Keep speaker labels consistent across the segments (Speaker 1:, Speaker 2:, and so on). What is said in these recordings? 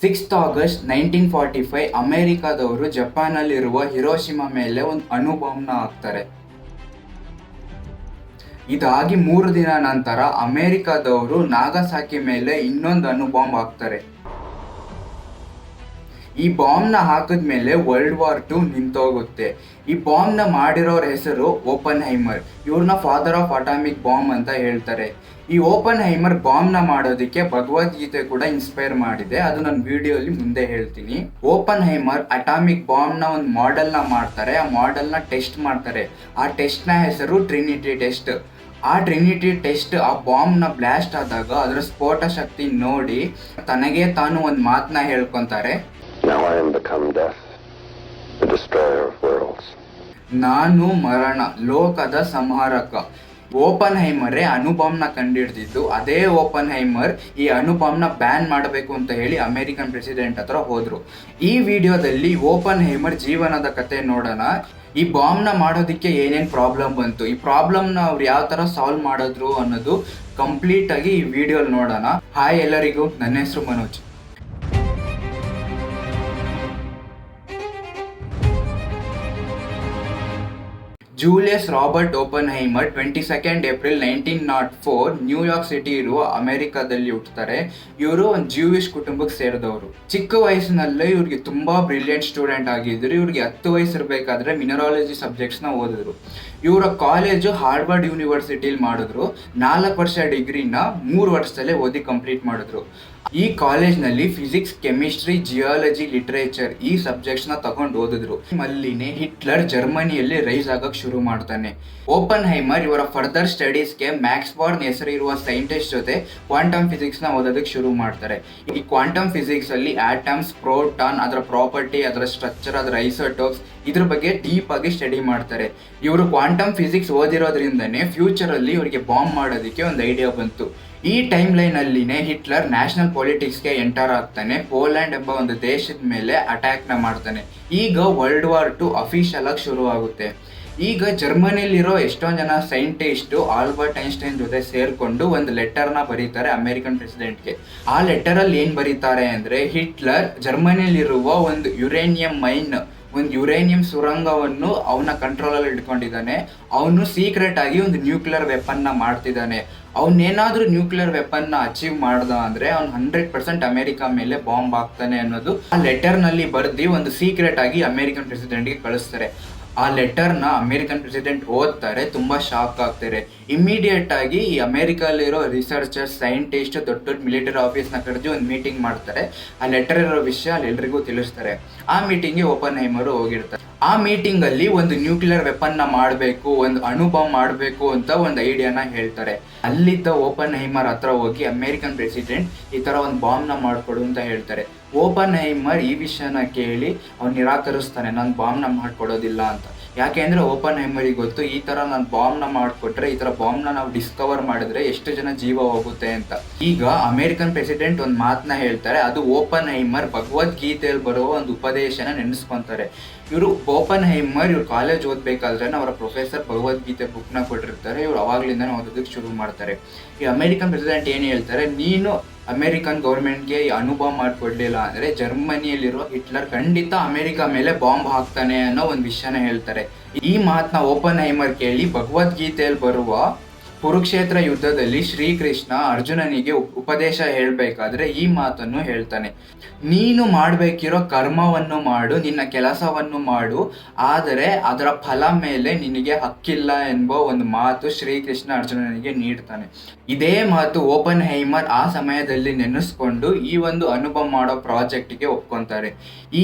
Speaker 1: 6th August 1945 ಅಮೆರಿಕಾದವರು ಜಪಾನಲ್ಲಿರುವ Hiroshima ಮೇಲೆ ಒಂದು ಅಣುಬಾಂಬ್ನ ಹಾಕ್ತಾರೆ. ಇದಾಗಿ 3 ದಿನ ನಂತರ ಅಮೆರಿಕಾದವರು ನಾಗಸಾಕಿ ಮೇಲೆ ಇನ್ನೊಂದು ಅಣುಬಾಂಬ್ ಹಾಕ್ತಾರೆ. ಈ ಬಾಂಬ್ನ ಹಾಕಿದ್ಮೇಲೆ ವರ್ಲ್ಡ್ ವಾರ್ II ನಿಂತೋಗುತ್ತೆ. ಈ ಬಾಂಬ್ನ ಮಾಡಿರೋರ ಹೆಸರು ಓಪನ್ಹೈಮರ್. ಇವ್ರನ್ನ ಫಾದರ್ ಆಫ್ ಅಟಾಮಿಕ್ ಬಾಂಬ್ ಅಂತ ಹೇಳ್ತಾರೆ. ಈ ಓಪನ್ಹೈಮರ್ ಬಾಂಬ್ನ ಮಾಡೋದಕ್ಕೆ ಭಗವದ್ಗೀತೆ ಕೂಡ ಇನ್ಸ್ಪೈರ್ ಮಾಡಿದೆ. ಅದು ನನ್ನ ವಿಡಿಯೋಲಿ ಮುಂದೆ ಹೇಳ್ತೀನಿ. ಓಪನ್ಹೈಮರ್ ಅಟಾಮಿಕ್ ಬಾಂಬ್ನ ಒಂದು ಮಾಡೆಲ್ನ ಮಾಡ್ತಾರೆ. ಆ ಮಾಡೆಲ್ನ ಟೆಸ್ಟ್ ಮಾಡ್ತಾರೆ. ಆ ಟೆಸ್ಟ್ನ ಹೆಸರು ಟ್ರಿನಿಟಿ ಟೆಸ್ಟ್. ಆ ಟ್ರಿನಿಟಿ ಟೆಸ್ಟ್ ಆ ಬಾಂಬ್ನ ಬ್ಲಾಸ್ಟ್ ಆದಾಗ ಅದರ ಸ್ಫೋಟ ಶಕ್ತಿ ನೋಡಿ ತನಗೆ ತಾನು ಒಂದು ಮಾತನ್ನ ಹೇಳ್ಕೊಂತಾರೆ.
Speaker 2: Now I am become death, the destroyer of worlds.
Speaker 1: ನಾನು ಮರಣ, ಲೋಕದ ಸಂಹಾರಕ. ಓಪನ್ಹೈಮರೇ ಅಣುಬಾಂಬ್ನ ಕಂಡಿಡ್ದಿದ್ದು. ಅದೇ ಓಪನ್ಹೈಮರ್ ಈ ಅಣುಬಾಂಬ್ನ ಬ್ಯಾನ್ ಮಾಡಬೇಕು ಅಂತ ಹೇಳಿ ಅಮೆರಿಕನ್ ಪ್ರೆಸಿಡೆಂಟ್ ಹತ್ರ ಹೋದ್ರು. ಈ ವಿಡಿಯೋದಲ್ಲಿ ಓಪನ್ಹೈಮರ್ ಜೀವನದ ಕತೆ ನೋಡೋಣ. ಈ ಬಾಂಬ್ನ ಮಾಡೋದಕ್ಕೆ ಏನೇನು ಪ್ರಾಬ್ಲಮ್ ಬಂತು, ಈ ಪ್ರಾಬ್ಲಮ್ನ ಅವ್ರು ಯಾವ ಥರ ಸಾಲ್ವ್ ಮಾಡಿದ್ರು ಅನ್ನೋದು ಕಂಪ್ಲೀಟ್ ಆಗಿ ಈ ವಿಡಿಯೋಲಿ ನೋಡೋಣ. ಹಾಯ್ ಎಲ್ಲರಿಗೂ, ನನ್ನ ಹೆಸರು Manoj. Julius Robert Oppenheimer 22 April 1904 New York city ಇರುವ ಅಮೆರಿಕಾದಲ್ಲಿ ಹುಟ್ಟುತ್ತಾರೆ. ಇವರು ಒಂದು ಜೂಯಿಷ್ ಕುಟುಂಬಕ್ಕೆ ಸೇರಿದವರು. ಚಿಕ್ಕ ವಯಸ್ಸಿನಲ್ಲೇ ಇವ್ರಿಗೆ ತುಂಬಾ ಬ್ರಿಲಿಯಂಟ್ ಸ್ಟೂಡೆಂಟ್ ಆಗಿದ್ರು. ಇವ್ರಿಗೆ 10 ವಯಸ್ಸು ಇರಬೇಕಾದ್ರೆ ಮಿನರಾಲಜಿ ಸಬ್ಜೆಕ್ಟ್ಸ್ನ ಓದಿದ್ರು. ಇವರ ಕಾಲೇಜು ಹಾರ್ವರ್ಡ್ ಯೂನಿವರ್ಸಿಟಿಲಿ ಮಾಡಿದ್ರು. 4 ವರ್ಷ ಡಿಗ್ರಿನ 3 ವರ್ಷದಲ್ಲೇ ಓದಿ ಕಂಪ್ಲೀಟ್ ಮಾಡಿದ್ರು. ಈ ಕಾಲೇಜ್ನಲ್ಲಿ ಫಿಸಿಕ್ಸ್, ಕೆಮಿಸ್ಟ್ರಿ, ಜಿಯಾಲಜಿ, ಲಿಟ್ರೇಚರ್ ಈ ಸಬ್ಜೆಕ್ಟ್ಸ್ನ ತಗೊಂಡು ಓದಿದ್ರು. ಅಲ್ಲಿನೇ ಹಿಟ್ಲರ್ ಜರ್ಮನಿಯಲ್ಲಿ ರೈಸ್ ಆಗಕ್ಕೆ ಶುರು ಮಾಡ್ತಾನೆ. ಓಪನ್ಹೈಮರ್ ಇವರ ಫರ್ದರ್ ಸ್ಟಡೀಸ್ಗೆ ಮ್ಯಾಕ್ಸ್ ಬಾರ್ನ್ ಹೆಸರಿರುವ ಸೈಂಟಿಸ್ಟ್ ಜೊತೆ ಕ್ವಾಂಟಮ್ ಫಿಸಿಕ್ಸ್ನ ಓದೋದಕ್ಕೆ ಶುರು ಮಾಡ್ತಾರೆ. ಈ ಕ್ವಾಂಟಮ್ ಫಿಸಿಕ್ಸ್ ಅಲ್ಲಿ ಆಟಮ್ಸ್, ಪ್ರೋಟಾನ್, ಅದರ ಪ್ರಾಪರ್ಟಿ, ಅದರ ಸ್ಟ್ರಕ್ಚರ್, ಅದರ ಐಸೋಟೋಪ್ಸ್ ಇದ್ರ ಬಗ್ಗೆ ಡೀಪ್ ಆಗಿ ಸ್ಟಡಿ ಮಾಡ್ತಾರೆ. ಇವರು ಕ್ವಾಂಟಮ್ ಫಿಸಿಕ್ಸ್ ಓದಿರೋದ್ರಿಂದನೇ ಫ್ಯೂಚರ್ ಅಲ್ಲಿ ಇವರಿಗೆ ಬಾಂಬ್ ಮಾಡೋದಕ್ಕೆ ಒಂದು ಐಡಿಯಾ ಬಂತು. ಈ ಟೈಮ್ ಲೈನ್ ಅಲ್ಲಿನೇ ಹಿಟ್ಲರ್ ನ್ಯಾಷನಲ್ ಪೊಲಿಟಿಕ್ಸ್ಗೆ ಎಂಟರ್ ಆಗ್ತಾನೆ. ಪೋಲ್ಯಾಂಡ್ ಎಂಬ ಒಂದು ದೇಶದ ಮೇಲೆ ಅಟ್ಯಾಕ್ನ ಮಾಡ್ತಾನೆ. ಈಗ ವರ್ಲ್ಡ್ ವಾರ್ II ಅಫಿಷಿಯಲ್ ಆಗಿ ಶುರು ಆಗುತ್ತೆ. ಈಗ ಜರ್ಮನಿಲಿರೋ ಎಷ್ಟೊಂದು ಜನ ಸೈಂಟಿಸ್ಟು ಆಲ್ಬರ್ಟ್ ಐನ್ಸ್ಟೈನ್ ಜೊತೆ ಸೇರಿಕೊಂಡು ಒಂದು ಲೆಟರ್ನ ಬರೀತಾರೆ ಅಮೆರಿಕನ್ ಪ್ರೆಸಿಡೆಂಟ್ಗೆ. ಆ ಲೆಟರಲ್ಲಿ ಏನು ಬರೀತಾರೆ ಅಂದರೆ, ಹಿಟ್ಲರ್ ಜರ್ಮನಿಲಿರುವ ಒಂದು ಯುರೇನಿಯಂ ಮೈನ್, ಒಂದು ಯುರೇನಿಯಂ ಸುರಂಗವನ್ನು ಅವನ ಕಂಟ್ರೋಲಲ್ಲಿ ಇಟ್ಕೊಂಡಿದ್ದಾನೆ. ಅವನು ಸೀಕ್ರೆಟ್ ಆಗಿ ಒಂದು ನ್ಯೂಕ್ಲಿಯರ್ ವೆಪನ್ನ ಮಾಡ್ತಿದ್ದಾನೆ. ಅವನೇನಾದ್ರೂ ನ್ಯೂಕ್ಲಿಯರ್ ವೆಪನ್ನ ಅಚೀವ್ ಮಾಡ್ದ ಅಂದರೆ ಅವ್ನು 100% ಅಮೆರಿಕ ಮೇಲೆ ಬಾಂಬ್ ಹಾಕ್ತಾನೆ ಅನ್ನೋದು ಆ ಲೆಟರ್ನಲ್ಲಿ ಬರೆದು ಒಂದು ಸೀಕ್ರೆಟ್ ಆಗಿ ಅಮೆರಿಕನ್ ಪ್ರೆಸಿಡೆಂಟ್ಗೆ ಕಳಿಸ್ತಾರೆ. ಆ ಲೆಟರ್ನ ಅಮೆರಿಕನ್ ಪ್ರೆಸಿಡೆಂಟ್ ಓದ್ತಾರೆ, ತುಂಬ ಶಾಕ್ ಆಗ್ತಾರೆ. ಇಮಿಡಿಯೇಟ್ ಆಗಿ ಈ ಅಮೆರಿಕಲ್ಲಿರೋ ರಿಸರ್ಚರ್ಸ್, ಸೈಂಟಿಸ್ಟ್, ದೊಡ್ಡ ದೊಡ್ಡ ಮಿಲಿಟರಿ ಆಫೀಸ್ನ ಕರೆದು ಒಂದು ಮೀಟಿಂಗ್ ಮಾಡ್ತಾರೆ. ಆ ಲೆಟರ್ ಇರೋ ವಿಷಯ ಅಲ್ಲಿ ಎಲ್ರಿಗೂ ತಿಳಿಸ್ತಾರೆ. ಆ ಮೀಟಿಂಗ್ಗೆ ಓಪನ್ಹೈಮರ್ ಹೋಗಿರ್ತಾರೆ. ಆ ಮೀಟಿಂಗಲ್ಲಿ ಒಂದು ನ್ಯೂಕ್ಲಿಯರ್ ವೆಪನ್ನ ಮಾಡಬೇಕು, ಒಂದು ಅಣುಬಾಂಬ್ ಮಾಡಬೇಕು ಅಂತ ಒಂದು ಐಡಿಯಾನ ಹೇಳ್ತಾರೆ. ಅಲ್ಲಿದ್ದ ಓಪನ್ಹೈಮರ್ ಹತ್ರ ಹೋಗಿ ಅಮೆರಿಕನ್ ಪ್ರೆಸಿಡೆಂಟ್ ಈ ಥರ ಒಂದು ಬಾಂಬ್ನ ಮಾಡಿಕೊಡು ಅಂತ ಹೇಳ್ತಾರೆ. ಓಪನ್ಹೈಮರ್ ಈ ವಿಷಯನ ಕೇಳಿ ಅವ್ನು ನಿರಾಕರಿಸ್ತಾನೆ, ನಾನು ಬಾಂಬ್ನ ಮಾಡಿಕೊಡೋದಿಲ್ಲ ಅಂತ. ಯಾಕೆ ಅಂದರೆ ಓಪನ್ಹೈಮರಿಗೆ ಗೊತ್ತು, ಈ ಥರ ನಾನು ಬಾಂಬ್ನ ಮಾಡಿಕೊಟ್ರೆ, ಈ ಥರ ಬಾಂಬ್ನ ನಾವು ಡಿಸ್ಕವರ್ ಮಾಡಿದ್ರೆ ಎಷ್ಟು ಜನ ಜೀವ ಹೋಗುತ್ತೆ ಅಂತ. ಈಗ ಅಮೆರಿಕನ್ ಪ್ರೆಸಿಡೆಂಟ್ ಒಂದು ಮಾತನ್ನ ಹೇಳ್ತಾರೆ. ಅದು ಓಪನ್ಹೈಮರ್ ಭಗವದ್ಗೀತೆಯಲ್ಲಿ ಬರುವ ಒಂದು ಉಪದೇಶನ ನೆನೆಸ್ಕೊಂತಾರೆ. ಇವರು ಓಪನ್ಹೈಮರ್ ಇವ್ರು ಕಾಲೇಜ್ ಓದಬೇಕಾದ್ರೆ ಅವರ ಪ್ರೊಫೆಸರ್ ಭಗವದ್ಗೀತೆ ಬುಕ್ನ ಕೊಟ್ಟಿರ್ತಾರೆ. ಇವ್ರು ಅವಾಗ್ಲಿಂದ ಓದೋದಕ್ಕೆ ಶುರು ಮಾಡ್ತಾರೆ. ಈ ಅಮೆರಿಕನ್ ಪ್ರೆಸಿಡೆಂಟ್ ಏನು ಹೇಳ್ತಾರೆ, ನೀನು ಅಮೆರಿಕನ್ ಗೌರ್ಮೆಂಟ್ಗೆ ಈ ಅಣುಬಾಂಬ್ ಮಾಡಿಕೊಡ್ಲಿಲ್ಲ ಅಂದರೆ ಜರ್ಮನಿಯಲ್ಲಿರೋ ಹಿಟ್ಲರ್ ಖಂಡಿತ ಅಮೆರಿಕ ಮೇಲೆ ಬಾಂಬ್ ಹಾಕ್ತಾನೆ ಅನ್ನೋ ಒಂದು ವಿಷಯನ ಹೇಳ್ತಾರೆ. ಈ ಮಾತನ್ನ ಓಪನ್ಹೈಮರ್ ಕೇಳಿ ಭಗವದ್ಗೀತೆಯಲ್ಲಿ ಬರುವ ಕುರುಕ್ಷೇತ್ರ ಯುದ್ಧದಲ್ಲಿ ಶ್ರೀಕೃಷ್ಣ ಅರ್ಜುನನಿಗೆ ಉಪದೇಶ ಹೇಳಬೇಕಾದ್ರೆ ಈ ಮಾತನ್ನು ಹೇಳ್ತಾನೆ, ನೀನು ಮಾಡಬೇಕಿರೋ ಕರ್ಮವನ್ನು ಮಾಡು, ನಿನ್ನ ಕೆಲಸವನ್ನು ಮಾಡು, ಆದರೆ ಅದರ ಫಲ ಮೇಲೆ ನಿನಗೆ ಹಕ್ಕಿಲ್ಲ ಎಂಬ ಒಂದು ಮಾತು ಶ್ರೀಕೃಷ್ಣ ಅರ್ಜುನನಿಗೆ ನೀಡ್ತಾನೆ. ಇದೇ ಮಾತು ಓಪನ್ಹೈಮರ್ ಆ ಸಮಯದಲ್ಲಿ ನೆನೆಸ್ಕೊಂಡು ಈ ಒಂದು ಅಣುಬಾಂಬ್ ಮಾಡೋ ಪ್ರಾಜೆಕ್ಟ್ಗೆ ಒಪ್ಕೊಂತಾರೆ.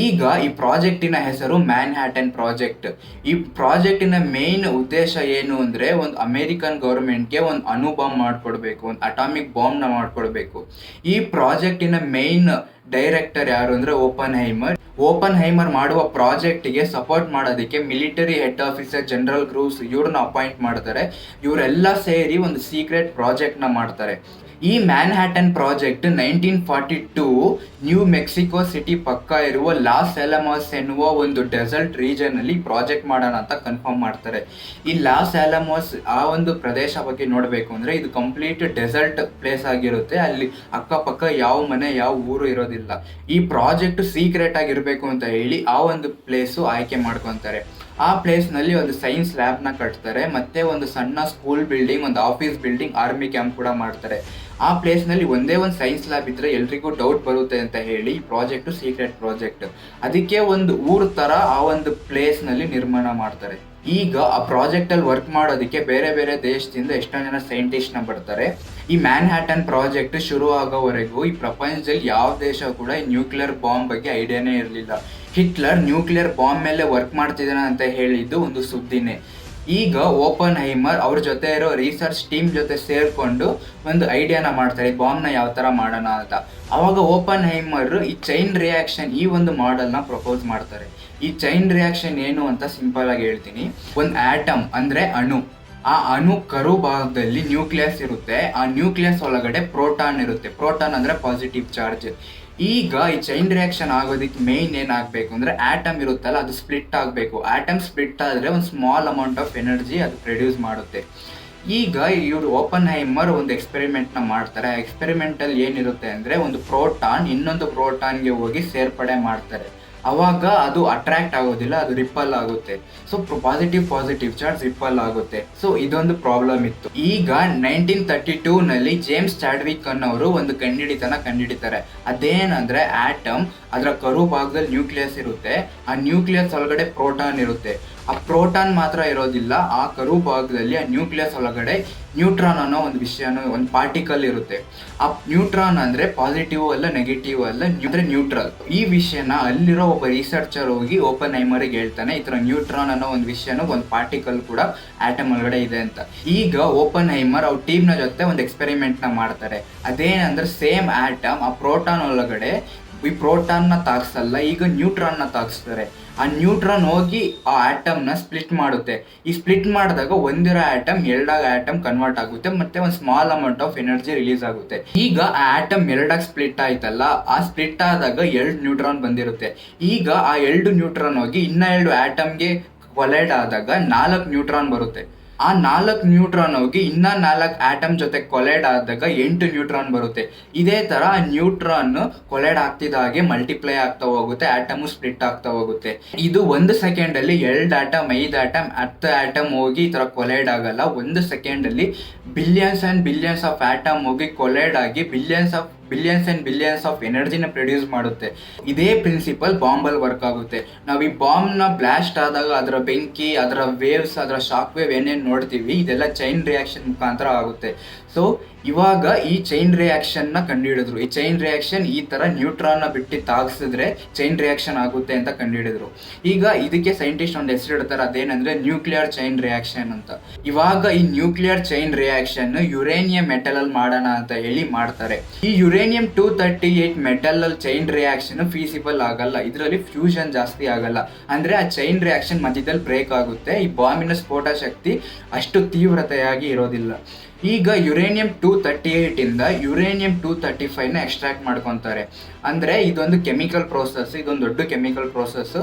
Speaker 1: ಈಗ ಈ ಪ್ರಾಜೆಕ್ಟಿನ ಹೆಸರು ಮ್ಯಾನ್ಹ್ಯಾಟನ್ ಪ್ರಾಜೆಕ್ಟ್. ಈ ಪ್ರಾಜೆಕ್ಟಿನ ಮೇನ್ ಉದ್ದೇಶ ಏನು ಅಂದರೆ, ಒಂದು ಅಮೆರಿಕನ್ ಗೌರ್ಮೆಂಟ್ಗೆ ಒಂದು ಅಣುಬಾಂಬ್ ಮಾಡಿಕೊಡ್ಬೇಕು, ಒಂದು ಅಟಾಮಿಕ್ ಬಾಂಬ್ನ ಮಾಡಿಕೊಡ್ಬೇಕು. ಈ ಪ್ರಾಜೆಕ್ಟಿನ ಮೇನ್ ಡೈರೆಕ್ಟರ್ ಯಾರು ಅಂದರೆ ಓಪನ್ಹೈಮರ್. ಓಪನ್ಹೈಮರ್ ಮಾಡುವ ಪ್ರಾಜೆಕ್ಟಿಗೆ ಸಪೋರ್ಟ್ ಮಾಡೋದಕ್ಕೆ military head officer general grooves ಇವ್ರನ್ನ ಅಪಾಯಿಂಟ್ ಮಾಡ್ತಾರೆ. ಇವರೆಲ್ಲ ಸೇರಿ ಒಂದು ಸೀಕ್ರೆಟ್ ಪ್ರಾಜೆಕ್ಟ್ನ ಮಾಡ್ತಾರೆ. ಈ Manhattan project 1942 new Mexico city ಪಕ್ಕ ಇರುವ ಲಾಸ್ ಆಲಮೋಸ್ ಎನ್ನುವ ಒಂದು ಡೆಸರ್ಟ್ ರೀಜನ್ ಅಲ್ಲಿ ಪ್ರಾಜೆಕ್ಟ್ ಮಾಡೋಣ ಅಂತ ಕನ್ಫರ್ಮ್ ಮಾಡ್ತಾರೆ. ಈ ಲಾಸ್ ಆಲಮೋಸ್ ಆ ಒಂದು ಪ್ರದೇಶ ಬಗ್ಗೆ ನೋಡಬೇಕು ಅಂದ್ರೆ ಇದು ಕಂಪ್ಲೀಟ್ ಡೆಸರ್ಟ್ ಪ್ಲೇಸ್ ಆಗಿರುತ್ತೆ. ಅಲ್ಲಿ ಅಕ್ಕಪಕ್ಕ ಯಾವ ಮನೆ ಯಾವ ಊರು ಇರೋದಿಲ್ಲ. ಈ ಪ್ರಾಜೆಕ್ಟ್ ಸೀಕ್ರೆಟ್ ಆಗಿರ್ಬೇಕು ಅಂತ ಹೇಳಿ ಆ ಒಂದು ಪ್ಲೇಸು ಆಯ್ಕೆ ಮಾಡ್ಕೊತಾರೆ. ಆ ಪ್ಲೇಸ್ ನಲ್ಲಿ ಒಂದು ಸೈನ್ಸ್ ಲ್ಯಾಬ್ ನ ಕಟ್ತಾರೆ, ಮತ್ತೆ ಒಂದು ಸಣ್ಣ ಸ್ಕೂಲ್ ಬಿಲ್ಡಿಂಗ್, ಒಂದು ಆಫೀಸ್ ಬಿಲ್ಡಿಂಗ್, ಆರ್ಮಿ ಕ್ಯಾಂಪ್ ಕೂಡ ಮಾಡ್ತಾರೆ. ಆ ಪ್ಲೇಸ್ ನಲ್ಲಿ ಒಂದೇ ಒಂದು ಸೈನ್ಸ್ ಲ್ಯಾಬ್ ಇದ್ರೆ ಎಲ್ರಿಗೂ ಡೌಟ್ ಬರುತ್ತೆ ಅಂತ ಹೇಳಿ ಈ ಪ್ರಾಜೆಕ್ಟ್ ಸೀಕ್ರೆಟ್ ಪ್ರಾಜೆಕ್ಟ್. ಅದಕ್ಕೆ ಒಂದು ಊರ್ ತರ ಆ ಒಂದು ಪ್ಲೇಸ್ ನಲ್ಲಿ ನಿರ್ಮಾಣ ಮಾಡ್ತಾರೆ. ಈಗ ಆ ಪ್ರಾಜೆಕ್ಟ್ ಅಲ್ಲಿ ವರ್ಕ್ ಮಾಡೋದಕ್ಕೆ ಬೇರೆ ಬೇರೆ ದೇಶದಿಂದ ಎಷ್ಟೊಂದು ಜನ ಸೈಂಟಿಸ್ಟ್ ನ ಬರ್ತಾರೆ. ಈ ಮ್ಯಾನ್ಹ್ಯಾಟನ್ ಪ್ರಾಜೆಕ್ಟ್ ಶುರು ಆಗೋವರೆಗೂ ಈ ಪ್ರಪಂಚದಲ್ಲಿ ಯಾವ ದೇಶ ಕೂಡ ಈ ನ್ಯೂಕ್ಲಿಯರ್ ಬಾಂಬ್ ಬಗ್ಗೆ ಐಡಿಯಾನೇ ಇರಲಿಲ್ಲ. ಹಿಟ್ಲರ್ ನ್ಯೂಕ್ಲಿಯರ್ ಬಾಂಬ್ ಮೇಲೆ ವರ್ಕ್ ಮಾಡ್ತಿದ್ದಾನೆ ಅಂತ ಹೇಳಿದ್ದು ಒಂದು ಸುದ್ದಿನೇ. ಈಗ ಓಪನ್ ಹೈಮರ್ ಅವ್ರ ಜೊತೆ ಇರೋ ರಿಸರ್ಚ್ ಟೀಮ್ ಜೊತೆ ಸೇರ್ಕೊಂಡು ಒಂದು ಐಡಿಯಾನ ಮಾಡ್ತಾರೆ, ಬಾಂಬ್ನ ಯಾವ ಥರ ಮಾಡೋಣ ಅಂತ. ಅವಾಗ ಓಪನ್ ಹೈಮರ್ ಈ ಚೈನ್ ರಿಯಾಕ್ಷನ್ ಈ ಒಂದು ಮಾಡೆಲ್ನ ಪ್ರಪೋಸ್ ಮಾಡ್ತಾರೆ. ಈ ಚೈನ್ ರಿಯಾಕ್ಷನ್ ಏನು ಅಂತ ಸಿಂಪಲ್ ಆಗಿ ಹೇಳ್ತೀನಿ. ಒಂದು ಆಟಮ್ ಅಂದ್ರೆ ಅಣು, ಆ ಅಣು ಕರು ಭಾಗದಲ್ಲಿ ನ್ಯೂಕ್ಲಿಯಸ್ ಇರುತ್ತೆ. ಆ ನ್ಯೂಕ್ಲಿಯಸ್ ಒಳಗಡೆ ಪ್ರೋಟಾನ್ ಇರುತ್ತೆ. ಪ್ರೋಟಾನ್ ಅಂದ್ರೆ ಪಾಸಿಟಿವ್ ಚಾರ್ಜ್. ಈಗ ಈ ಚೈನ್ ರಿಯಾಕ್ಷನ್ ಆಗೋದಕ್ಕೆ ಮೇನ್ ಏನಾಗಬೇಕು ಅಂದ್ರೆ ಆಟಮ್ ಇರುತ್ತಲ್ಲ ಅದು ಸ್ಪ್ಲಿಟ್ ಆಗಬೇಕು. ಆಟಮ್ ಸ್ಪ್ಲಿಟ್ ಆದರೆ ಒಂದು ಸ್ಮಾಲ್ ಅಮೌಂಟ್ ಆಫ್ ಎನರ್ಜಿ ಅದು ಪ್ರೊಡ್ಯೂಸ್ ಮಾಡುತ್ತೆ. ಈಗ ಇವರು ಓಪನ್ ಹೈಮರ್ ಒಂದು ಎಕ್ಸ್ಪೆರಿಮೆಂಟ್ನ ಮಾಡ್ತಾರೆ. ಆ ಎಕ್ಸ್ಪೆರಿಮೆಂಟಲ್ಲಿ ಏನಿರುತ್ತೆ ಅಂದರೆ ಒಂದು ಪ್ರೋಟಾನ್ ಇನ್ನೊಂದು ಪ್ರೋಟಾನ್ಗೆ ಹೋಗಿ ಸೇರ್ಪಡೆ ಮಾಡ್ತಾರೆ. ಅವಾಗ ಅದು ಅಟ್ರಾಕ್ಟ್ ಆಗೋದಿಲ್ಲ, ಅದು ರಿಪಲ್ ಆಗುತ್ತೆ. ಸೊ ಪಾಸಿಟಿವ್ ಚಾರ್ಜ್ ರಿಪಲ್ ಆಗುತ್ತೆ. ಸೊ ಇದೊಂದು ಪ್ರಾಬ್ಲಮ್ ಇತ್ತು. ಈಗ 1932 ನಲ್ಲಿ ಜೇಮ್ಸ್ ಚಾಡ್ವಿಕ್ ಅನ್ನೋರು ಒಂದು ಕಂಡಿಡಿತಾರೆ. ಅದೇನಂದ್ರೆ ಆಟಮ್ ಅದರ ಕರು ಭಾಗದಲ್ಲಿ ನ್ಯೂಕ್ಲಿಯಸ್ ಇರುತ್ತೆ. ಆ ನ್ಯೂಕ್ಲಿಯಸ್ ಒಳಗಡೆ ಪ್ರೋಟಾನ್ ಇರುತ್ತೆ. ಆ ಪ್ರೋಟಾನ್ ಮಾತ್ರ ಇರೋದಿಲ್ಲ, ಆ ಕರು ಭಾಗದಲ್ಲಿ ಆ ನ್ಯೂಕ್ಲಿಯಸ್ ಒಳಗಡೆ ನ್ಯೂಟ್ರಾನ್ ಅನ್ನೋ ಒಂದು ವಿಷಯನೂ ಒಂದು ಪಾರ್ಟಿಕಲ್ ಇರುತ್ತೆ. ಆ ನ್ಯೂಟ್ರಾನ್ ಅಂದ್ರೆ ಪಾಸಿಟಿವ್ ಅಲ್ಲ ನೆಗೆಟಿವ್ ಅಲ್ಲ, ಅಂದ್ರೆ ನ್ಯೂಟ್ರಲ್. ಈ ವಿಷಯನ ಅಲ್ಲಿರೋ ಒಬ್ಬ ರಿಸರ್ಚರ್ ಹೋಗಿ ಓಪನ್ ಹೈಮರ್ಗೆ ಹೇಳ್ತಾನೆ, ಈ ತರ ನ್ಯೂಟ್ರಾನ್ ಅನ್ನೋ ಒಂದು ವಿಷಯನೂ ಒಂದು ಪಾರ್ಟಿಕಲ್ ಕೂಡ ಆಟಮ್ ಒಳಗಡೆ ಇದೆ ಅಂತ. ಈಗ ಓಪನ್ ಹೈಮರ್ ಅವ್ರ ಟೀಮ್ ನ ಜೊತೆ ಒಂದು ಎಕ್ಸ್ಪೆರಿಮೆಂಟ್ ನ ಮಾಡ್ತಾರೆ. ಅದೇನಂದ್ರೆ ಸೇಮ್ ಆಟಮ್ ಆ ಪ್ರೋಟಾನ್ ಒಳಗಡೆ ಈ ಪ್ರೋಟಾನ್ ನ ತಾಗಿಸಲ್ಲ, ಈಗ ನ್ಯೂಟ್ರಾನ್ ನ ತಾಗಿಸ್ತಾರೆ. ಆ ನ್ಯೂಟ್ರಾನ್ ಹೋಗಿ ಆ ಆಟಮ್ ನ ಸ್ಪ್ಲಿಟ್ ಮಾಡುತ್ತೆ. ಈ ಸ್ಪ್ಲಿಟ್ ಮಾಡಿದಾಗ ಒಂದಿರೋ ಆಟಮ್ ಎರಡಾಗ ಆಟಮ್ ಕನ್ವರ್ಟ್ ಆಗುತ್ತೆ, ಮತ್ತೆ ಒಂದು small amount of energy release ಆಗುತ್ತೆ. ಈಗ ಆ ಆಟಮ್ ಎರಡಾಗಿ ಸ್ಪ್ಲಿಟ್ ಆಯ್ತಲ್ಲ, ಆ ಸ್ಪ್ಲಿಟ್ ಆದಾಗ 2 ನ್ಯೂಟ್ರಾನ್ ಬಂದಿರುತ್ತೆ. ಈಗ ಆ 2 ನ್ಯೂಟ್ರಾನ್ ಹೋಗಿ ಇನ್ನ 2 ಆಟಮ್ಗೆ ಕೊಲೈಡ್ ಆದಾಗ 4 ನ್ಯೂಟ್ರಾನ್ ಬರುತ್ತೆ. ಆ 4 ನ್ಯೂಟ್ರಾನ್ ಹೋಗಿ ಇನ್ನ 4 ಆಟಮ್ ಜೊತೆ ಕೊಲೈಡ್ ಆದಾಗ 8 ನ್ಯೂಟ್ರಾನ್ ಬರುತ್ತೆ. ಇದೇ ತರ ನ್ಯೂಟ್ರಾನ್ ಕೊಲೈಡ್ ಆಗ್ತಿದ್ದ ಹಾಗೆ ಮಲ್ಟಿಪ್ಲೈ ಆಗ್ತಾ ಹೋಗುತ್ತೆ, ಆಟಮ್ ಸ್ಪ್ಲಿಟ್ ಆಗ್ತಾ ಹೋಗುತ್ತೆ. ಇದು 1 ಸೆಕೆಂಡ್ ಅಲ್ಲಿ 2 ಆಟಮ್ 5 ಆಟಮ್ 10 ಆಟಮ್ ಹೋಗಿ ಈ ತರ ಕೊಲೈಡ್ ಆಗಲ್ಲ. 1 ಸೆಕೆಂಡ್ ಅಲ್ಲಿ billions and billions of atom ಹೋಗಿ ಕೊಲೈಡ್ ಆಗಿ ಬಿಲಿಯನ್ಸ್ ಅಂಡ್ ಬಿಲಿಯನ್ಸ್ ಆಫ್ ಎನರ್ಜಿನ ಪ್ರೊಡ್ಯೂಸ್ ಮಾಡುತ್ತೆ. ಇದೇ ಪ್ರಿನ್ಸಿಪಲ್ ಬಾಂಬಲ್ಲಿ ವರ್ಕ್ ಆಗುತ್ತೆ. ನಾವು ಈ ಬಾಂಬ್ನ ಬ್ಲಾಸ್ಟ್ ಆದಾಗ ಅದರ ಬೆಂಕಿ, ಅದರ ವೇವ್ಸ್, ಅದರ ಶಾಕ್ ವೇವ್ ಏನೇನು ನೋಡ್ತೀವಿ ಇದೆಲ್ಲ ಚೈನ್ ರಿಯಾಕ್ಷನ್ ಮುಖಾಂತರ ಆಗುತ್ತೆ. ಸೊ ಇವಾಗ ಈ ಚೈನ್ ರಿಯಾಕ್ಷನ್ ನ ಕಂಡುಹಿಡಿದ್ರು. ಈ ಚೈನ್ ರಿಯಾಕ್ಷನ್ ಈ ತರ ನ್ಯೂಟ್ರಾನ್ ನ ಬಿಟ್ಟು ತಾಗಿಸಿದ್ರೆ ಚೈನ್ ರಿಯಾಕ್ಷನ್ ಆಗುತ್ತೆ ಅಂತ ಕಂಡುಹಿಡಿದ್ರು. ಈಗ ಇದಕ್ಕೆ ಸೈಂಟಿಸ್ಟ್ ಒಂದು ಹೆಸರು ಇಡ್ತಾರೆ, ಅದೇನಂದ್ರೆ ನ್ಯೂಕ್ಲಿಯರ್ ಚೈನ್ ರಿಯಾಕ್ಷನ್ ಅಂತ. ಇವಾಗ ಈ nuclear chain reaction uranium metal ಅಲ್ಲಿ ಮಾಡೋಣ ಅಂತ ಹೇಳಿ ಮಾಡ್ತಾರೆ. ಈ ಯುರೇನಿಯಂ 238 ಮೆಟಲ್ ಅಲ್ಲಿ ಚೈನ್ ರಿಯಾಕ್ಷನ್ ಫೀಸಿಬಲ್ ಆಗಲ್ಲ, ಇದರಲ್ಲಿ ಫ್ಯೂಷನ್ ಜಾಸ್ತಿ ಆಗಲ್ಲ. ಅಂದ್ರೆ ಆ ಚೈನ್ ರಿಯಾಕ್ಷನ್ ಮಧ್ಯದಲ್ಲಿ ಬ್ರೇಕ್ ಆಗುತ್ತೆ. ಈ ಬಾಂಬಿನ ಸ್ಫೋಟ ಶಕ್ತಿ ಅಷ್ಟು ತೀವ್ರತೆಯಾಗಿ ಇರೋದಿಲ್ಲ. ಈಗ ಯುರೇನಿಯಂ 238 ಇಂದ ಯುರೇನಿಯಂ 235 ನ ಎಕ್ಸ್ಟ್ರಾಕ್ಟ್ ಮಾಡ್ಕೊತಾರೆ. ಅಂದ್ರೆ ಇದೊಂದು ಕೆಮಿಕಲ್ ಪ್ರೋಸೆಸ್, ಇದೊಂದು ದೊಡ್ಡ ಕೆಮಿಕಲ್ ಪ್ರೋಸೆಸ್.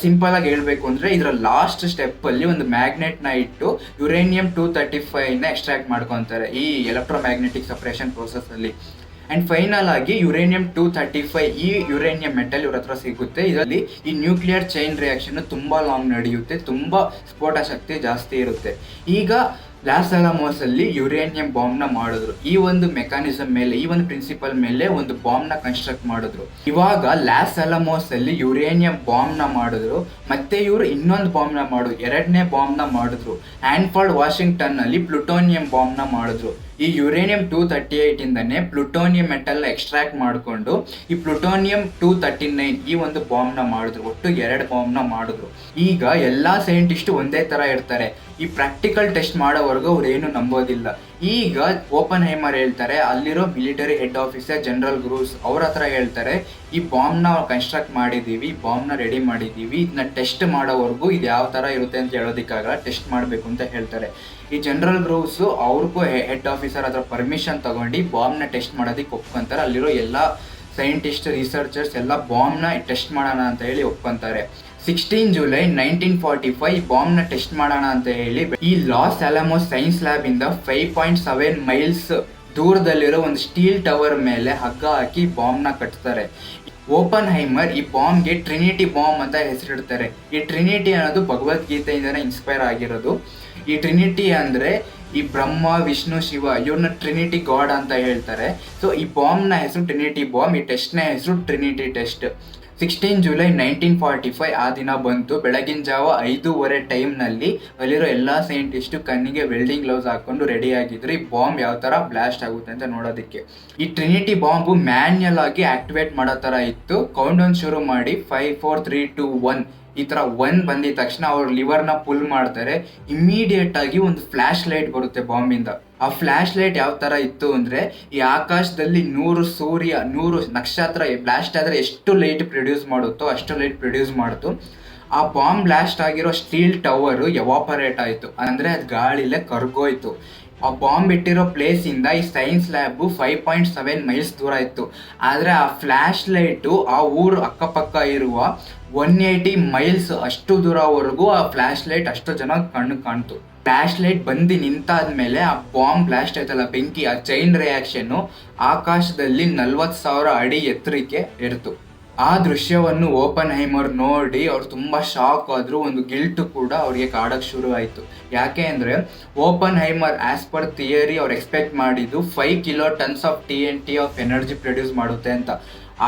Speaker 1: ಸಿಂಪಲ್ ಆಗಿ ಹೇಳ್ಬೇಕು ಅಂದ್ರೆ ಇದರ ಲಾಸ್ಟ್ ಸ್ಟೆಪ್ ಅಲ್ಲಿ ಒಂದು ಮ್ಯಾಗ್ನೆಟ್ ನ ಇಟ್ಟು ಯುರೇನಿಯಂ 235 ನ ಎಕ್ಸ್ಟ್ರಾಕ್ಟ್ ಮಾಡ್ಕೊತಾರೆ ಈ ಎಲೆಕ್ಟ್ರೋಮ್ಯಾಗ್ನೆಟಿಕ್ ಸಪರೇಷನ್ ಪ್ರೋಸೆಸ್ ಅಲ್ಲಿ. ಅಂಡ್ ಫೈನಲ್ ಆಗಿ ಯುರೇನಿಯಂ 235 ಈ ಯುರೇನಿಯಂ ಮೆಟಲ್ ಇವ್ರ ಹತ್ರ ಸಿಗುತ್ತೆ. ಇದರಲ್ಲಿ ಈ ನ್ಯೂಕ್ಲಿಯರ್ ಚೈನ್ ರಿಯಾಕ್ಷನ್ ತುಂಬಾ ಲಾಂಗ್ ನಡೆಯುತ್ತೆ, ತುಂಬಾ ಸ್ಫೋಟ ಶಕ್ತಿ ಜಾಸ್ತಿ ಇರುತ್ತೆ. ಈಗ ಲಾಸ್ ಆಲಮೋಸ್ ಅಲ್ಲಿ ಯುರೇನಿಯಂ ಬಾಂಬ್ ನ ಮಾಡಿದ್ರು. ಈ ಒಂದು ಮೆಕ್ಯಾನಿಸಮ್ ಮೇಲೆ, ಈ ಒಂದು ಪ್ರಿನ್ಸಿಪಲ್ ಮೇಲೆ ಒಂದು ಬಾಂಬ್ ನ ಕನ್ಸ್ಟ್ರಕ್ಟ್ ಮಾಡಿದ್ರು. ಇವಾಗ ಲಾಸ್ ಆಲಮೋಸ್ ಅಲ್ಲಿ ಯುರೇನಿಯಂ ಬಾಂಬ್ ನ ಮಾಡಿದ್ರು, ಮತ್ತೆ ಇವರು ಇನ್ನೊಂದು ಬಾಂಬ್ ನ ಮಾಡಿದ್ರು, 2ನೇ ಬಾಂಬ್ ನ ಮಾಡಿದ್ರು. ಆನ್ಫೋರ್ಡ್ ವಾಷಿಂಗ್ಟನ್ ಅಲ್ಲಿ ಪ್ಲುಟೋನಿಯಂ ಬಾಂಬ್ ನ ಮಾಡಿದ್ರು. ಈ ಯುರೇನಿಯಂ 238 ಇಂದನೇ ಪ್ಲುಟೋನಿಯಂ ಮೆಟಲ್ ಎಕ್ಸ್ಟ್ರಾಕ್ಟ್ ಮಾಡಿಕೊಂಡು ಈ ಪ್ಲುಟೋನಿಯಂ 239 ಈ ಒಂದು ಬಾಂಬ್ ನ ಮಾಡಿದ್ರು. ಒಟ್ಟು 2 ಬಾಂಬ್ ನ ಮಾಡಿದ್ರು. ಈಗ ಎಲ್ಲಾ ಸೈಂಟಿಸ್ಟ್ ಒಂದೇ ತರ ಇರ್ತಾರೆ. ಈ ಪ್ರಾಕ್ಟಿಕಲ್ ಟೆಸ್ಟ್ ಮಾಡೋವರೆಗೂ ಅವ್ರು ಏನು ನಂಬೋದಿಲ್ಲ. ಈಗ ಓಪನ್ ಹೈಮರ್ ಹೇಳ್ತಾರೆ, ಅಲ್ಲಿರೋ ಮಿಲಿಟರಿ ಹೆಡ್ ಆಫೀಸರ್ ಜನರಲ್ ಗ್ರೂಸ್ ಅವ್ರ ಹತ್ರ ಹೇಳ್ತಾರೆ, ಈ ಬಾಂಬ್ನ ಕನ್ಸ್ಟ್ರಕ್ಟ್ ಮಾಡಿದ್ದೀವಿ, ಬಾಂಬ್ನ ರೆಡಿ ಮಾಡಿದ್ದೀವಿ, ಇದನ್ನ ಟೆಸ್ಟ್ ಮಾಡೋವರೆಗೂ ಇದು ಯಾವ ಥರ ಇರುತ್ತೆ ಅಂತ ಹೇಳೋದಕ್ಕಾಗಲ್ಲ, ಟೆಸ್ಟ್ ಮಾಡಬೇಕು ಅಂತ ಹೇಳ್ತಾರೆ. ಈ ಜನರಲ್ ಗ್ರೂಸು ಅವ್ರಿಗೂ ಹೆಡ್ ಆಫೀಸರ್ ಹತ್ರ ಪರ್ಮಿಷನ್ ತಗೊಂಡು ಬಾಂಬ್ನ ಟೆಸ್ಟ್ ಮಾಡೋದಕ್ಕೆ ಒಪ್ಕೊಂತಾರೆ. ಅಲ್ಲಿರೋ ಎಲ್ಲ ಸೈಂಟಿಸ್ಟ್ ರಿಸರ್ಚರ್ಸ್ ಎಲ್ಲ ಬಾಂಬ್ನ ಟೆಸ್ಟ್ ಮಾಡೋಣ ಅಂತ ಹೇಳಿ ಒಪ್ಕೊಂತಾರೆ. 16 ಜುಲೈ 1945 ಬಾಂಬ್ನ ಟೆಸ್ಟ್ ಮಾಡೋಣ ಅಂತ ಹೇಳಿ ಈ ಲಾಸ್ ಅಲಾಮೋಸ್ ಸೈನ್ಸ್ ಲ್ಯಾಬ್ ಇಂದ 5.7 ಮೈಲ್ಸ್ ದೂರದಲ್ಲಿರೋ ಒಂದು ಸ್ಟೀಲ್ ಟವರ್ ಮೇಲೆ ಹಗ್ಗ ಹಾಕಿ ಬಾಂಬ್ನ ಕಟ್ತಾರೆ. ಓಪನ್ ಹೈಮರ್ ಈ ಬಾಂಬ್ಗೆ ಟ್ರಿನಿಟಿ ಬಾಂಬ್ ಅಂತ ಹೆಸರಿಡ್ತಾರೆ. ಈ ಟ್ರಿನಿಟಿ ಅನ್ನೋದು ಭಗವದ್ಗೀತೆಯಿಂದನೇ ಇನ್ಸ್ಪೈರ್ ಆಗಿರೋದು. ಈ ಟ್ರಿನಿಟಿ ಅಂದರೆ ಈ ಬ್ರಹ್ಮ ವಿಷ್ಣು ಶಿವ ಇವ್ರನ್ನ ಟ್ರಿನಿಟಿ ಗಾಡ್ ಅಂತ ಹೇಳ್ತಾರೆ. ಸೊ ಈ ಬಾಂಬ್ನ ಹೆಸರು ಟ್ರಿನಿಟಿ ಬಾಂಬ್, ಈ ಟೆಸ್ಟ್ನ ಹೆಸರು ಟ್ರಿನಿಟಿ ಟೆಸ್ಟ್. 16 ಜುಲೈ 1945 ಆ ದಿನ ಬಂತು. ಬೆಳಗಿನ ಜಾವ 5:15 ಟೈಮ್ನಲ್ಲಿ ಅಲ್ಲಿರೋ ಎಲ್ಲ ಸೈಂಟಿಸ್ಟು ಕಣ್ಣಿಗೆ ವೆಲ್ಡಿಂಗ್ ಗ್ಲೌಸ್ ಹಾಕೊಂಡು ರೆಡಿ ಆಗಿದ್ರು ಈ ಬಾಂಬ್ ಯಾವ ಥರ ಬ್ಲಾಸ್ಟ್ ಆಗುತ್ತೆ ಅಂತ ನೋಡೋದಕ್ಕೆ. ಈ ಟ್ರಿನಿಟಿ ಬಾಂಬು ಮ್ಯಾನ್ಯಲ್ ಆಗಿ ಆಕ್ಟಿವೇಟ್ ಮಾಡೋ ಥರ ಇತ್ತು. ಕೌಂಟ್ ಡೌನ್ ಶುರು ಮಾಡಿ 5 4 3 2 1 ಈ ಥರ 1 ಬಂದಿದ ತಕ್ಷಣ ಅವ್ರು ಲಿವರ್ನ ಪುಲ್ ಮಾಡ್ತಾರೆ. ಇಮಿಡಿಯೇಟ್ ಆಗಿ ಒಂದು ಫ್ಲ್ಯಾಶ್ ಲೈಟ್ ಬರುತ್ತೆ ಬಾಂಬಿಂದ. ಆ ಫ್ಲ್ಯಾಶ್ ಲೈಟ್ ಯಾವ ಥರ ಇತ್ತು ಅಂದರೆ, ಈ ಆಕಾಶದಲ್ಲಿ 100 ಸೂರ್ಯ 100 ನಕ್ಷತ್ರ ಬ್ಲಾಸ್ಟ್ ಆದರೆ ಎಷ್ಟು ಲೈಟ್ ಪ್ರೊಡ್ಯೂಸ್ ಮಾಡುತ್ತೋ ಅಷ್ಟು ಲೈಟ್ ಪ್ರೊಡ್ಯೂಸ್ ಮಾಡ್ತು. ಆ ಬಾಂಬ್ ಬ್ಲಾಸ್ಟ್ ಆಗಿರೋ ಸ್ಟೀಲ್ ಟವರು ಎವಾಪರೇಟ್ ಆಯಿತು, ಅಂದರೆ ಅದು ಗಾಳಿಲೇ ಕರ್ಗೋಯ್ತು. ಆ ಬಾಂಬ್ ಇಟ್ಟಿರೋ ಪ್ಲೇಸಿಂದ ಈ ಸೈನ್ಸ್ ಲ್ಯಾಬು 5.7 ಮೈಲ್ಸ್ ದೂರ ಇತ್ತು. ಆದರೆ ಆ ಫ್ಲ್ಯಾಶ್ ಲೈಟು ಆ ಊರು ಅಕ್ಕಪಕ್ಕ ಇರುವ 180 ಮೈಲ್ಸ್ ಅಷ್ಟು ದೂರವರೆಗೂ ಆ ಫ್ಲ್ಯಾಶ್ ಲೈಟ್ ಅಷ್ಟು ಜನ ಕಣ್ಣು ಕಾಣ್ತು. ಫ್ಲ್ಯಾಶ್ ಲೈಟ್ ಬಂದು ನಿಂತಾದ್ಮೇಲೆ ಆ ಬಾಂಬ್ ಬ್ಲಾಸ್ಟ್ ಆಯ್ತಲ್ಲ ಬೆಂಕಿ, ಆ ಚೈನ್ ರಿಯಾಕ್ಷನ್ನು ಆಕಾಶದಲ್ಲಿ 40,000 ಅಡಿ ಎತ್ತರಕ್ಕೆ ಇರ್ತು. ಆ ದೃಶ್ಯವನ್ನು ಓಪನ್ ಹೈಮರ್ ನೋಡಿ ಅವ್ರು ತುಂಬ ಶಾಕ್ ಆದರು. ಒಂದು ಗಿಲ್ಟ್ ಕೂಡ ಅವ್ರಿಗೆ ಕಾಡಕ್ಕೆ ಶುರು ಆಯಿತು. ಯಾಕೆ ಅಂದರೆ ಓಪನ್ ಹೈಮರ್ ಆ್ಯಸ್ ಪರ್ ಥಿಯರಿ ಅವ್ರು ಎಕ್ಸ್ಪೆಕ್ಟ್ ಮಾಡಿದ್ದು 5 kilo tons of TNT of energy produce ಮಾಡುತ್ತೆ ಅಂತ.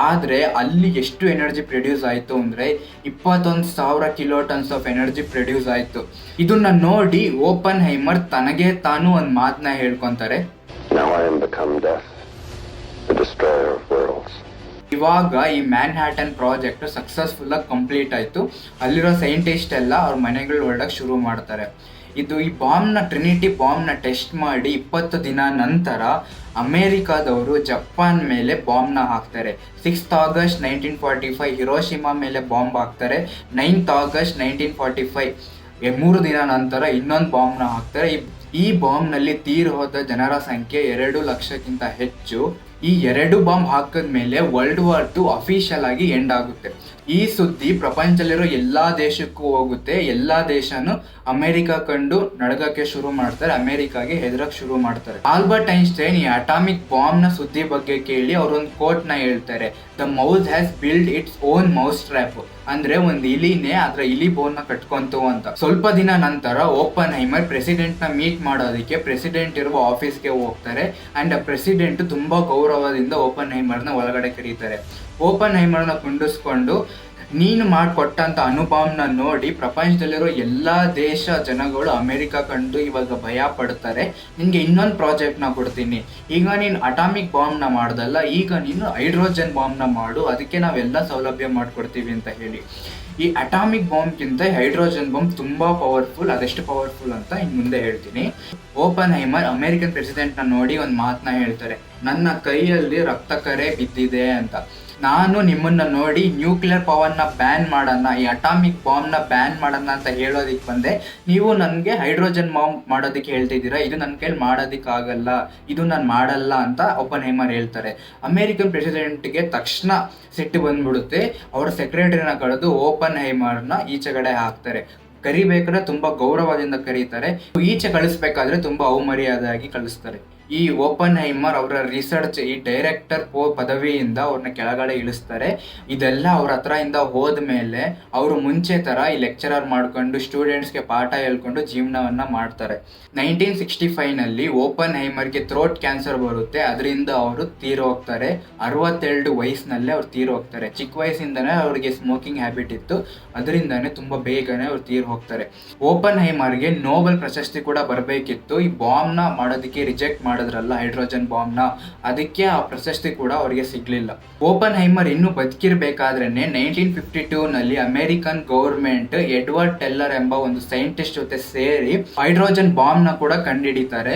Speaker 1: ಆದರೆ ಅಲ್ಲಿ ಎಷ್ಟು ಎನರ್ಜಿ ಪ್ರೊಡ್ಯೂಸ್ ಆಯಿತು ಅಂದರೆ 21,000 kilo tons of energy produce ಆಯಿತು. ಇದನ್ನ ನೋಡಿ ಓಪನ್ ಹೈಮರ್ ತನಗೆ ತಾನು ಒಂದು ಮಾತನ್ನ ಹೇಳ್ಕೊತಾರೆ,
Speaker 2: Now I am become death, the destroyer of worlds.
Speaker 1: ಇವಾಗ ಈ ಮ್ಯಾನ್ಹ್ಯಾಟನ್ ಪ್ರಾಜೆಕ್ಟ್ ಸಕ್ಸಸ್ಫುಲ್ ಆಗಿ ಕಂಪ್ಲೀಟ್ ಆಯಿತು. ಅಲ್ಲಿರೋ ಸೈಂಟಿಸ್ಟ್ ಎಲ್ಲ ಅವ್ರ ಮನೆಗಳು ಹೊರಡಕ್ಕೆ ಶುರು ಮಾಡ್ತಾರೆ. ಇದು ಈ ಬಾಂಬ್ನ ಟ್ರಿನಿಟಿ ಬಾಂಬ್ನ ಟೆಸ್ಟ್ ಮಾಡಿ 20 ದಿನ ನಂತರ ಅಮೇರಿಕಾದವರು ಜಪಾನ್ ಮೇಲೆ ಬಾಂಬ್ನ ಹಾಕ್ತಾರೆ. 6 ಆಗಸ್ಟ್ 1945 ಹಿರೋಶಿಮಾ ಮೇಲೆ ಬಾಂಬ್ ಹಾಕ್ತಾರೆ. 9 ಆಗಸ್ಟ್ 1945 3 ದಿನ ನಂತರ ಇನ್ನೊಂದು ಬಾಂಬ್ನ ಹಾಕ್ತಾರೆ. ಈ ಬಾಂಬ್ನಲ್ಲಿ ತೀರ್ ಹೋದ ಜನರ ಸಂಖ್ಯೆ 2 ಲಕ್ಷಕ್ಕಿಂತ ಹೆಚ್ಚು. ಈ 2 ಬಾಂಬ್ ಹಾಕಿದ್ಮೇಲೆ ವರ್ಲ್ಡ್ ವಾರ್ 2 ಅಫಿಷಿಯಲ್ ಆಗಿ ಎಂಡ್ ಆಗುತ್ತೆ. ಈ ಸುದ್ದಿ ಪ್ರಪಂಚದಲ್ಲಿರೋ ಎಲ್ಲ ದೇಶಕ್ಕೂ ಹೋಗುತ್ತೆ. ಎಲ್ಲ ದೇಶನೂ ಅಮೆರಿಕ ಕಂಡು ನಡಗಕ್ಕೆ ಶುರು ಮಾಡ್ತಾರೆ, ಅಮೆರಿಕಾಗೆ ಹೆದರಕ್ಕೆ ಶುರು ಮಾಡ್ತಾರೆ. ಆಲ್ಬರ್ಟ್ ಐನ್ಸ್ಟೈನ್ ಈ ಅಟಾಮಿಕ್ ಬಾಂಬ್ನ ಸುದ್ದಿ ಬಗ್ಗೆ ಕೇಳಿ ಅವರೊಂದು ಕೋಟ್ನ ಹೇಳ್ತಾರೆ, the mouse has build its own mouse trap. ಅಂದ್ರೆ ಒಂದು ಇಲಿನೇ ಅದರ ಇಲಿ ಬೋನ್ನ ಕಟ್ಕೊಂತು ಅಂತ. ಸ್ವಲ್ಪ ದಿನ ನಂತರ ಓಪನ್ ಹೈಮರ್ ಪ್ರೆಸಿಡೆಂಟ್ನ ಮೀಟ್ ಮಾಡೋದಕ್ಕೆ ಪ್ರೆಸಿಡೆಂಟ್ ಇರುವ ಆಫೀಸ್ಗೆ ಹೋಗ್ತಾರೆ. ಆ್ಯಂಡ್ ಪ್ರೆಸಿಡೆಂಟ್ ತುಂಬ ಗೌರವದಿಂದ ಓಪನ್ ಹೈಮರ್ನ ಒಳಗಡೆ ಕರೀತಾರೆ. ಓಪನ್ ಹೈಮರ್ನ ಕುಂಡಿಸ್ಕೊಂಡು, ನೀನು ಮಾಡಿಕೊಟ್ಟಂಥ ಅಣುಬಾಂಬ್ನ ನೋಡಿ ಪ್ರಪಂಚದಲ್ಲಿರೋ ಎಲ್ಲ ದೇಶ ಜನಗಳು ಅಮೆರಿಕ ಕಂಡು ಇವಾಗ ಭಯ ಪಡ್ತಾರೆ. ನಿನಗೆ ಇನ್ನೊಂದು ಪ್ರಾಜೆಕ್ಟ್ನ ಕೊಡ್ತೀನಿ. ಈಗ ನೀನು ಅಟಾಮಿಕ್ ಬಾಂಬ್ನ ಮಾಡ್ದಲ್ಲ, ಈಗ ನೀನು ಹೈಡ್ರೋಜನ್ ಬಾಂಬ್ನ ಮಾಡು, ಅದಕ್ಕೆ ನಾವೆಲ್ಲ ಸೌಲಭ್ಯ ಮಾಡಿಕೊಡ್ತೀವಿ ಅಂತ ಹೇಳಿ. ಈ ಅಟಾಮಿಕ್ ಬಾಂಬ್ಗಿಂತ ಹೈಡ್ರೋಜನ್ ಬಾಂಬ್ ತುಂಬ ಪವರ್ಫುಲ್. ಅದೆಷ್ಟು ಪವರ್ಫುಲ್ ಅಂತ ಇನ್ನು ಮುಂದೆ ಹೇಳ್ತೀನಿ. ಓಪನ್ ಹೈಮರ್ ಅಮೆರಿಕನ್ ಪ್ರೆಸಿಡೆಂಟ್ನ ನೋಡಿ ಒಂದು ಮಾತನ್ನ ಹೇಳ್ತಾರೆ, ನನ್ನ ಕೈಯಲ್ಲಿ ರಕ್ತ ಕರೆ ಬಿದ್ದಿದೆ ಅಂತ. ನಾನು ನಿಮ್ಮನ್ನು ನೋಡಿ ನ್ಯೂಕ್ಲಿಯರ್ ಪವರ್ನ ಬ್ಯಾನ್ ಮಾಡೋಣ, ಈ ಅಟಾಮಿಕ್ ಬಾಂಬ್ನ ಬ್ಯಾನ್ ಮಾಡೋಣ ಅಂತ ಹೇಳೋದಕ್ಕೆ ಬಂದೆ. ನೀವು ನನಗೆ ಹೈಡ್ರೋಜನ್ ಬಾಂಬ್ ಮಾಡೋದಕ್ಕೆ ಹೇಳ್ತಿದ್ದೀರಾ, ಇದು ನನ್ನ ಕೈಲಿ ಮಾಡೋದಕ್ಕಾಗಲ್ಲ, ಇದು ನಾನು ಮಾಡಲ್ಲ ಅಂತ ಓಪನ್ ಹೈಮರ್ ಹೇಳ್ತಾರೆ. ಅಮೇರಿಕನ್ ಪ್ರೆಸಿಡೆಂಟ್ಗೆ ತಕ್ಷಣ ಸಿಟ್ಟು ಬಂದ್ಬಿಡುತ್ತೆ. ಅವ್ರ ಸೆಕ್ರೆಟರಿನ ಕಳೆದು ಓಪನ್ ಹೈಮರ್ನ ಈಚೆಗಡೆ ಹಾಕ್ತಾರೆ. ಕರಿಬೇಕಾದ್ರೆ ತುಂಬ ಗೌರವದಿಂದ ಕರೀತಾರೆ, ಈಚೆ ಕಳಿಸ್ಬೇಕಾದ್ರೆ ತುಂಬ ಅವಮರ್ಯಾದೆಯಾಗಿ ಕಳಿಸ್ತಾರೆ. ಈ ಓಪನ್ ಹೈಮರ್ ಅವರ ರಿಸರ್ಚ್ ಈ ಡೈರೆಕ್ಟರ್ ಪದವಿಯಿಂದ ಅವ್ರನ್ನ ಕೆಳಗಡೆ ಇಳಿಸ್ತಾರೆ. ಇದೆಲ್ಲ ಅವ್ರ ಹತ್ರ ಇಂದ ಹೋದ್ಮೇಲೆ ಅವರು ಮುಂಚೆ ಥರ ಈ ಲೆಕ್ಚರರ್ ಮಾಡ್ಕೊಂಡು ಸ್ಟೂಡೆಂಟ್ಸ್ಗೆ ಪಾಠ ಹೇಳ್ಕೊಂಡು ಜೀವನವನ್ನು ಮಾಡ್ತಾರೆ. 1965ನಲ್ಲಿ ಓಪನ್ ಹೈಮರ್ಗೆ ಥ್ರೋಟ್ ಕ್ಯಾನ್ಸರ್ ಬರುತ್ತೆ. ಅದರಿಂದ ಅವರು ತೀರು ಹೋಗ್ತಾರೆ. 62 ವಯಸ್ಸಿನಲ್ಲೇ ಅವ್ರು ತೀರು ಹೋಗ್ತಾರೆ. ಚಿಕ್ಕ ವಯಸ್ಸಿಂದನೇ ಅವ್ರಿಗೆ ಸ್ಮೋಕಿಂಗ್ ಹ್ಯಾಬಿಟ್ ಇತ್ತು, ಅದರಿಂದನೇ ತುಂಬ ಬೇಗನೆ ಅವ್ರು ತೀರು ಹೋಗ್ತಾರೆ. ಓಪನ್ ಹೈಮರ್ಗೆ ನೋಬೆಲ್ ಪ್ರಶಸ್ತಿ ಕೂಡ ಬರಬೇಕಿತ್ತು. ಈ ಬಾಂಬ್ನ ಮಾಡೋದಕ್ಕೆ ರಿಜೆಕ್ಟ್ ಮಾಡೋದಕ್ಕೆ ಮಾಡಿದ್ರಲ್ಲ ಹೈಡ್ರೋಜನ್ ಬಾಂಬ್ನ, ಅದಕ್ಕೆ ಆ ಪ್ರಶಸ್ತಿ ಕೂಡ ಅವರಿಗೆ ಸಿಗ್ಲಿಲ್ಲ. ಓಪನ್ ಹೈಮರ್ ಇನ್ನೂ ಬದುಕಿರ್ಬೇಕಾದ್ರೇನೆ 1952ನಲ್ಲಿ ಅಮೆರಿಕನ್ ಗೌರ್ಮೆಂಟ್ ಎಡ್ವರ್ಡ್ ಟೆಲ್ಲರ್ ಎಂಬ ಒಂದು ಸೈಂಟಿಸ್ಟ್ ಜೊತೆ ಸೇರಿ ಹೈಡ್ರೋಜನ್ ಬಾಂಬ್ ನ ಕೂಡ ಕಂಡುಹಿಡಿತಾರೆ.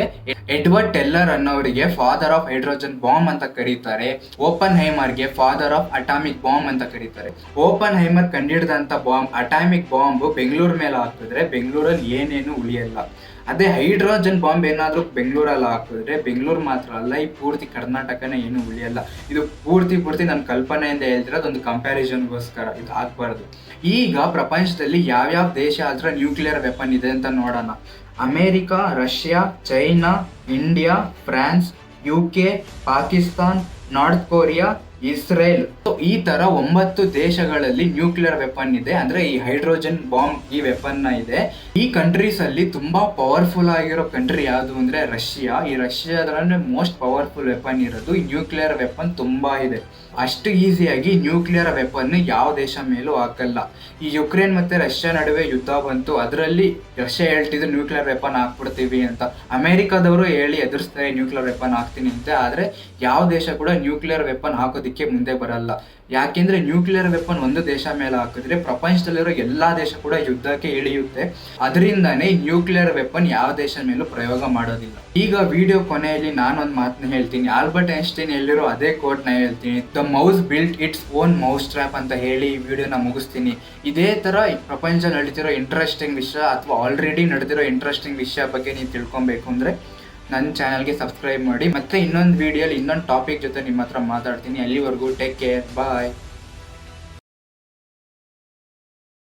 Speaker 1: ಎಡ್ವರ್ಡ್ ಟೆಲ್ಲರ್ ಅನ್ನೋರಿಗೆ ಫಾದರ್ ಆಫ್ ಹೈಡ್ರೋಜನ್ ಬಾಂಬ್ ಅಂತ ಕರೀತಾರೆ. ಓಪನ್ ಹೈಮರ್ಗೆ ಫಾದರ್ ಆಫ್ ಅಟಾಮಿಕ್ ಬಾಂಬ್ ಅಂತ ಕರೀತಾರೆ. ಓಪನ್ ಹೈಮರ್ ಕಂಡುಹಿಡಿದಂತ ಬಾಂಬ್ ಅಟಾಮಿಕ್ ಬಾಂಬ್ ಬೆಂಗಳೂರು ಮೇಲೆ ಹಾಕಿದ್ರೆ ಬೆಂಗಳೂರಲ್ಲಿ ಏನೇನು ಉಳಿಯಲ್ಲ. ಅದೇ ಹೈಡ್ರೋಜನ್ ಬಾಂಬ್ ಏನಾದರೂ ಬೆಂಗಳೂರಲ್ಲಿ ಹಾಕಿದ್ರೆ ಬೆಂಗಳೂರು ಮಾತ್ರ ಅಲ್ಲ, ಈ ಪೂರ್ತಿ ಕರ್ನಾಟಕನೇ ಏನು ಉಳಿಯಲ್ಲ. ಇದು ಪೂರ್ತಿ ನನ್ನ ಕಲ್ಪನೆಯಿಂದ ಹೇಳ್ತಿರೋದು, ಒಂದು ಕಂಪ್ಯಾರಿಸನ್ಗೋಸ್ಕರ, ಇದು ಆಗ್ಬಾರ್ದು. ಈಗ ಪ್ರಪಂಚದಲ್ಲಿ ಯಾವ್ಯಾವ ದೇಶ ಹತ್ರ ನ್ಯೂಕ್ಲಿಯರ್ ವೆಪನ್ ಇದೆ ಅಂತ ನೋಡೋಣ. America, Russia, China, India, France, UK, Pakistan, north Korea, Israel. ಈ ತರ 9 ದೇಶಗಳಲ್ಲಿ ನ್ಯೂಕ್ಲಿಯರ್ ವೆಪನ್ ಇದೆ. ಅಂದ್ರೆ ಈ ಹೈಡ್ರೋಜನ್ ಬಾಂಬ್ ಈ ವೆಪನ್ ಇದೆ. ಈ ಕಂಟ್ರೀಸ್ ಅಲ್ಲಿ ತುಂಬಾ ಪವರ್ಫುಲ್ ಆಗಿರೋ ಕಂಟ್ರಿ ಯಾವುದು ಅಂದ್ರೆ ರಷ್ಯಾ. ಈ ರಷ್ಯಾದ್ರೆ ಮೋಸ್ಟ್ ಪವರ್ಫುಲ್ ವೆಪನ್ ಇರೋದು. ಈ ನ್ಯೂಕ್ಲಿಯರ್ ವೆಪನ್ ತುಂಬಾ ಇದೆ. ಅಷ್ಟು ಈಸಿಯಾಗಿ ನ್ಯೂಕ್ಲಿಯರ್ ವೆಪನ್ ಯಾವ ದೇಶ ಮೇಲೂ ಹಾಕಲ್ಲ. ಈ ಯುಕ್ರೇನ್ ಮತ್ತೆ ರಷ್ಯಾ ನಡುವೆ ಯುದ್ಧ ಬಂತು, ಅದರಲ್ಲಿ ರಷ್ಯಾ ಹೇಳ್ತಿದ್ರು ನ್ಯೂಕ್ಲಿಯರ್ ವೆಪನ್ ಹಾಕ್ಬಿಡ್ತೀವಿ ಅಂತ. ಅಮೆರಿಕಾದವರು ಹೇಳಿ ಎದುರಿಸ್ತಾರೆ ನ್ಯೂಕ್ಲಿಯರ್ ವೆಪನ್ ಹಾಕ್ತೀನಿ ಅಂತ. ಆದ್ರೆ ಯಾವ ದೇಶ ಕೂಡ ನ್ಯೂಕ್ಲಿಯರ್ ವೆಪನ್ ಹಾಕೋದಿಕ್ಕೆ ಮುಂದೆ ಬರಲ್ಲ. ಯಾಕೆಂದ್ರೆ ನ್ಯೂಕ್ಲಿಯರ್ ವೆಪನ್ ಒಂದು ದೇಶ ಮೇಲೆ ಹಾಕಿದ್ರೆ ಪ್ರಪಂಚದಲ್ಲಿರೋ ಎಲ್ಲಾ ದೇಶ ಕೂಡ ಯುದ್ಧಕ್ಕೆ ಇಳಿಯುತ್ತೆ. ಅದರಿಂದಾನೇ ನ್ಯೂಕ್ಲಿಯರ್ ವೆಪನ್ ಯಾವ ದೇಶ ಮೇಲೂ ಪ್ರಯೋಗ ಮಾಡೋದಿಲ್ಲ. ಈಗ ವಿಡಿಯೋ ಕೊನೆಯಲ್ಲಿ ನಾನೊಂದು ಮಾತನ್ನ ಹೇಳ್ತೀನಿ. ಆಲ್ಬರ್ಟ್ ಐನ್ಸ್ಟೈನ್ ಹೇಳಿರೋ ಅದೇ ಕೋಟ್ ನ ಹೇಳ್ತೀನಿ, the mouse built its own mouse trap ಅಂತ ಹೇಳಿ ಈ ವಿಡಿಯೋನ ಮುಗಿಸ್ತೀನಿ. ಇದೇ ತರ ಪ್ರಪಂಚ ನಡೀತಿರೋ ಇಂಟ್ರೆಸ್ಟಿಂಗ್ ವಿಷಯ ಅಥವಾ ಆಲ್ರೆಡಿ ನಡೆದಿರೋ ಇಂಟ್ರೆಸ್ಟಿಂಗ್ ವಿಷಯ ಬಗ್ಗೆ ನೀವು ತಿಳ್ಕೊಬೇಕು ಅಂದ್ರೆ ನನ್ನ ಚಾನಲ್ಗೆ ಸಬ್ಸ್ಕ್ರೈಬ್ ಮಾಡಿ. ಮತ್ತೆ ಇನ್ನೊಂದು ವಿಡಿಯೋಲಿ ಇನ್ನೊಂದು ಟಾಪಿಕ್ ಜೊತೆ ನಿಮ್ಮ ಹತ್ರ ಮಾತಾಡ್ತೀನಿ. ಅಲ್ಲಿವರೆಗೂ ಟೇಕ್ ಕೇರ್, ಬಾಯ್.